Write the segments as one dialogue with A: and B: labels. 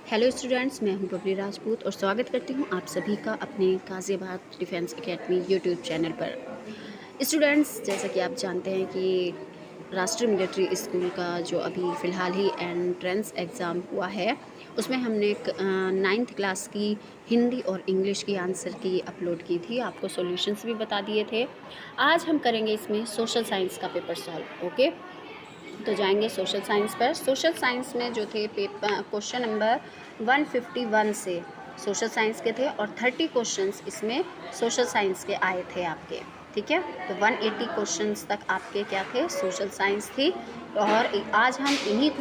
A: Hello students, मैं हूं बबली राजपूत और स्वागत करती हूं आप सभी का अपने Ghaziabad defence academy YouTube channel पर। स्टूडेंट्स, जैसा कि आप जानते हैं कि राष्ट्रीय मिलिट्री स्कूल का जो अभी फ़िलहाल ही एंट्रेंस एग्ज़ाम हुआ है, उसमें हमने 9th क्लास की हिंदी और इंग्लिश की आंसर की अपलोड की थी, आपको सॉल्यूशंस भी बता दिए थे। आज हम करेंगे इसमें सोशल साइंस का पेपर सॉल्व। ओके, तो जाएंगे सोशल साइंस पर। सोशल साइंस में जो थे पेपर क्वेश्चन नंबर 151 से सोशल साइंस के थे और 30 क्वेश्चंस इसमें सोशल साइंस के आए थे आपके। ठीक है, तो 180 क्वेश्चंस तक आपके क्या थे, सोशल साइंस थी। और आज हम इन्हीं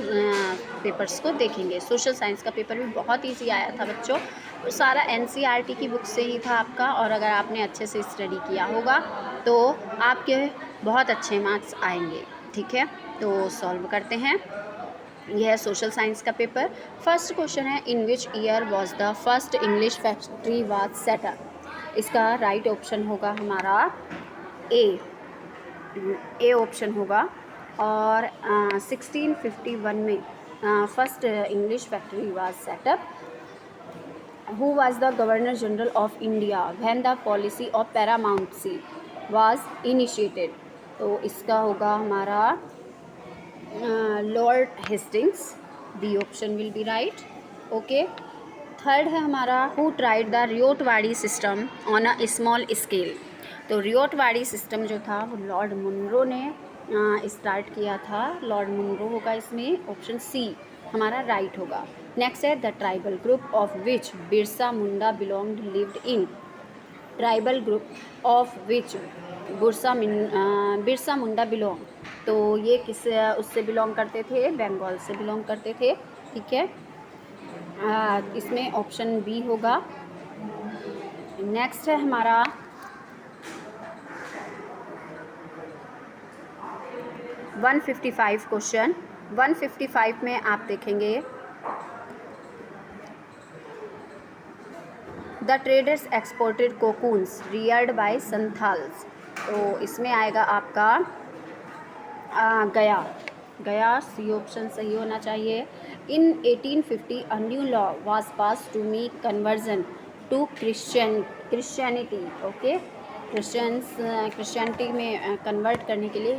A: पेपर्स को देखेंगे। सोशल साइंस का पेपर भी बहुत ईजी आया था बच्चों, तो सारा एनसीईआरटी की बुक से ही था आपका। और अगर आपने अच्छे से स्टडी किया होगा तो आपके बहुत अच्छे मार्क्स आएंगे। ठीक है, तो सॉल्व करते हैं। यह है सोशल साइंस का पेपर। फर्स्ट क्वेश्चन है, in which year was the first English factory was set up. इसका राइट ऑप्शन होगा हमारा ए ऑप्शन होगा। और 1651 में first English factory was set up. Who was the governor general of India when the policy of paramountcy was initiated. तो इसका होगा हमारा lord Hastings. B option will be right. Okay, third है हमारा, who tried the रियोटवाड़ी system on a small scale. तो रियोटवाड़ी system जो था वो लॉर्ड मुनरो ने स्टार्ट किया था। लॉर्ड मुनरो होगा इसमें, ऑप्शन सी हमारा राइट होगा। नेक्स्ट है, the tribal group of which Birsa Munda belonged lived in. Tribal group of which Birsa Munda belong. तो ये किस उससे बिलोंग करते थे, बंगाल से बिलोंग करते थे। ठीक है, इसमें ऑप्शन बी होगा। नेक्स्ट है हमारा 155 क्वेश्चन। 155 में आप देखेंगे, the traders exported cocoons reared by Santhals. तो इसमें आएगा आपका गया। गया सी ऑप्शन सही होना चाहिए। In 1850 a new law was pass to make conversion to Christianity. Okay, Christianity में कन्वर्ट करने के लिए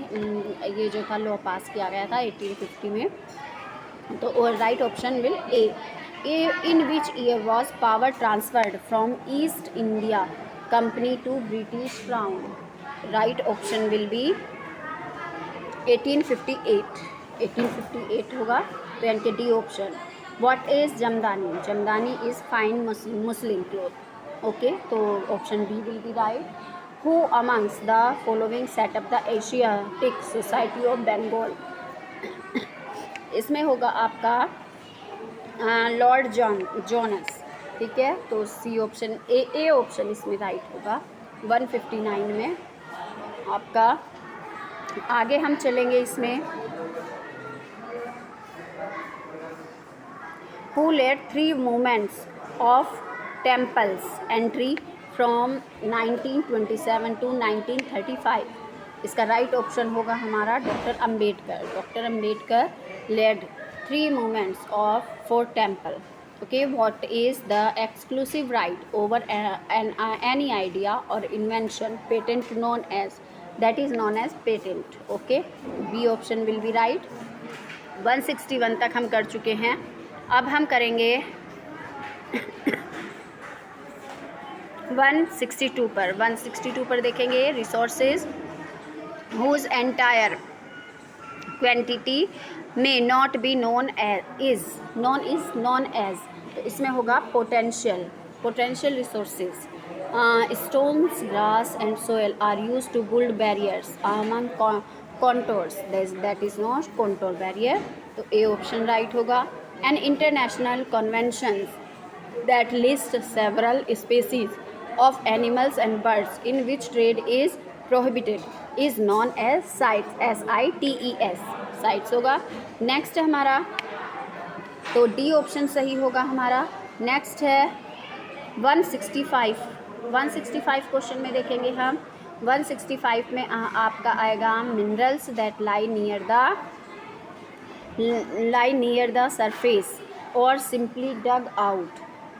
A: ये जो था लॉ पास किया गया था 1850 में। तो right option will A in which year was power transferred from East India Company to British crown. Right option will be 1858। 1858 होगा, तो यानी कि D option. What is jamdani? Jamdani is fine muslin cloth. Okay, तो option B will be right. Who amongst the following set up the Asiatic Society of Bengal. इसमें होगा आपका lord Jones. ठीक है, तो सी ऑप्शन ए ऑप्शन इसमें राइट होगा 159 में आपका। आगे हम चलेंगे इसमें, who led 3 movements of temples entry from 1927 to 1935। इसका राइट ऑप्शन होगा हमारा doctor Ambedkar. Doctor Ambedkar led 3 movements of 4 temple. Okay, what is the exclusive right over any idea और invention patent known as, that is known as patent. Okay, B option will be right. 161 तक हम कर चुके हैं। अब हम करेंगे 162 पर। 162 पर देखेंगे, resources whose entire quantity may not be known as। तो इसमें होगा potential resources। stones, grass and soil are used to build barriers among contours, that is not contour barrier। तो ए ऑप्शन राइट होगा। And international conventions that list several species of animals and birds in which trade is prohibited is known as CITES, CITES, CITES होगा। Next है हमारा, तो D option सही होगा हमारा। Next है 165। 165 क्वेश्चन में देखेंगे हम। 165 में आपका आएगा, minerals that lie near the surface or simply dug out.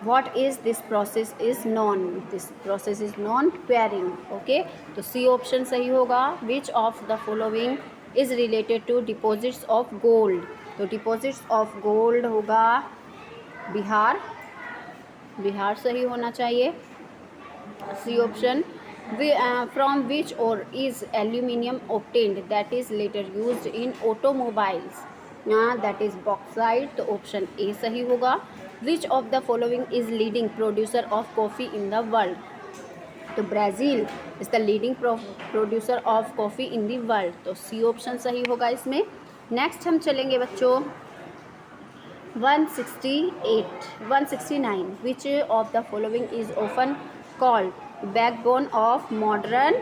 A: What is this process is known? This process is known quarrying. Okay, तो C ऑप्शन सही होगा. Which of the following is related to deposits of gold? तो deposits of gold होगा बिहार. बिहार सही होना चाहिए. C option. From which ore is aluminium obtained that is later used in automobiles? That is bauxite. तो option A सही होगा. Which of the following is leading producer of coffee in the world? तो Brazil is the leading producer of coffee in the world. तो C option सही होगा इसमें. Next हम चलेंगे बच्चों 169. विच of the following is often called backbone of modern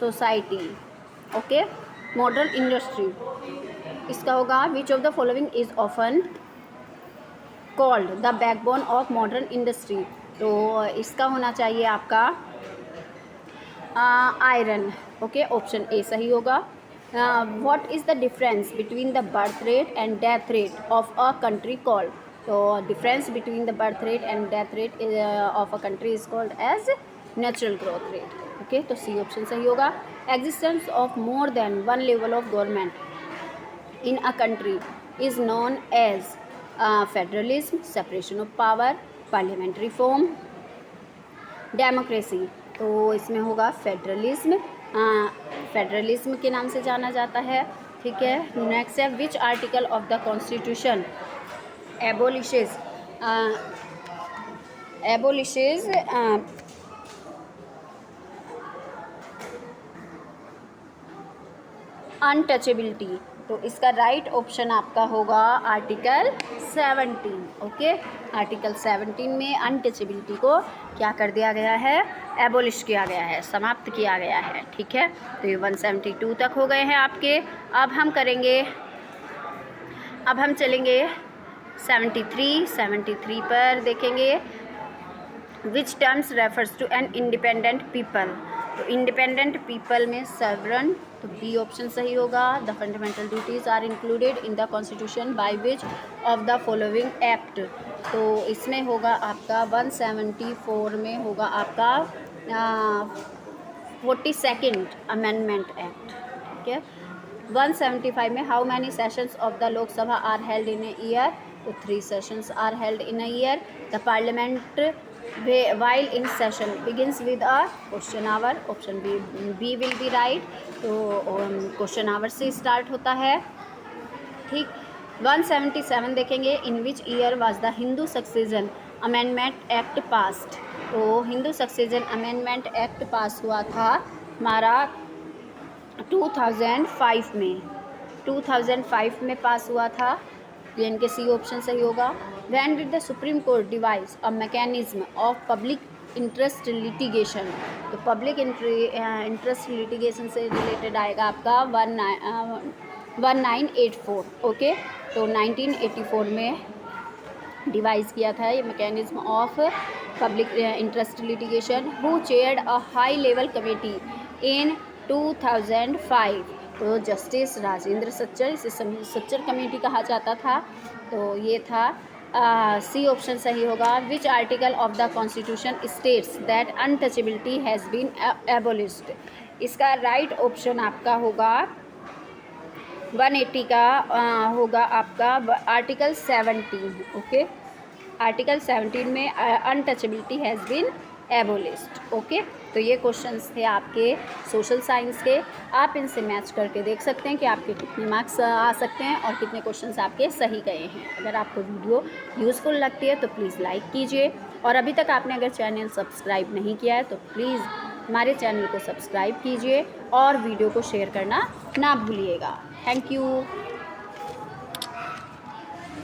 A: society. Okay, modern industry. इसका होगा विच of the following is often called the backbone of modern industry. तो इसका होना चाहिए आपका आयरन. ओके, ऑप्शन ए सही होगा. What is the difference between the birth rate and death rate of a country called. तो difference between the birth rate and death rate of a country is called as natural growth rate. Okay, तो C option सही होगा. Existence of more than one level of government in a country is known as federalism, separation of power, parliamentary form, democracy. तो इसमें होगा federalism. Federalism के नाम से जाना जाता है. ठीक है. नेक्स्ट है which article of the constitution abolishes untouchability. तो इसका राइट ऑप्शन आपका होगा आर्टिकल 17. ओके, आर्टिकल 17 में अनटचेबिलिटी को क्या कर दिया गया है? एबोलिश किया गया है, समाप्त किया गया है. ठीक है, तो ये 172 तक हो गए हैं आपके. अब हम चलेंगे 73 पर देखेंगे. Which terms refers to an independent people. तो इंडिपेंडेंट पीपल में सर्वरन. तो बी ऑप्शन सही होगा. The fundamental duties are included in the constitution by which of the following act. तो इसमें होगा आपका 174 में होगा आपका 42nd अमेंडमेंट एक्ट. ठीक है. 175 में how many sessions of the Lok Sabha are held in a year. तो 3 sessions are held in a year. The parliament while in session begins with a question hour. Option B will be right. तो question hour से start होता है. ठीक. 177 देखेंगे. In which year was the Hindu succession amendment act passed. तो Hindu succession amendment act pass हुआ था हमारा 2005 में. 2005 में पास हुआ था. यानी कि सी ऑप्शन सही होगा. When did the Supreme Court devise a mechanism of public interest litigation. तो public interest litigation से रिलेटेड आएगा आपका 1984. ओके, तो 1984 में डिवाइस किया था ये mechanism of public interest litigation. Who chaired a high level committee in 2005. तो जस्टिस राजेंद्र सच्चर. इसे सच्चर कमेटी कहा जाता था. तो ये था सी ऑप्शन सही होगा. Which article of the constitution states that untouchability has been abolished. इसका राइट ऑप्शन आपका होगा 180 का होगा आपका आर्टिकल 17. ओके, आर्टिकल 17 में untouchability has been abolished. Okay, तो ये क्वेश्चंस थे आपके सोशल साइंस के. आप इनसे मैच करके देख सकते हैं कि आपके कितने मार्क्स आ सकते हैं और कितने क्वेश्चंस आपके सही गए हैं. अगर आपको वीडियो यूज़फुल लगती है तो प्लीज़ लाइक कीजिए. और अभी तक आपने अगर चैनल सब्सक्राइब नहीं किया है तो प्लीज़ हमारे चैनल को सब्सक्राइब कीजिए और वीडियो को शेयर करना ना भूलिएगा. Thank you.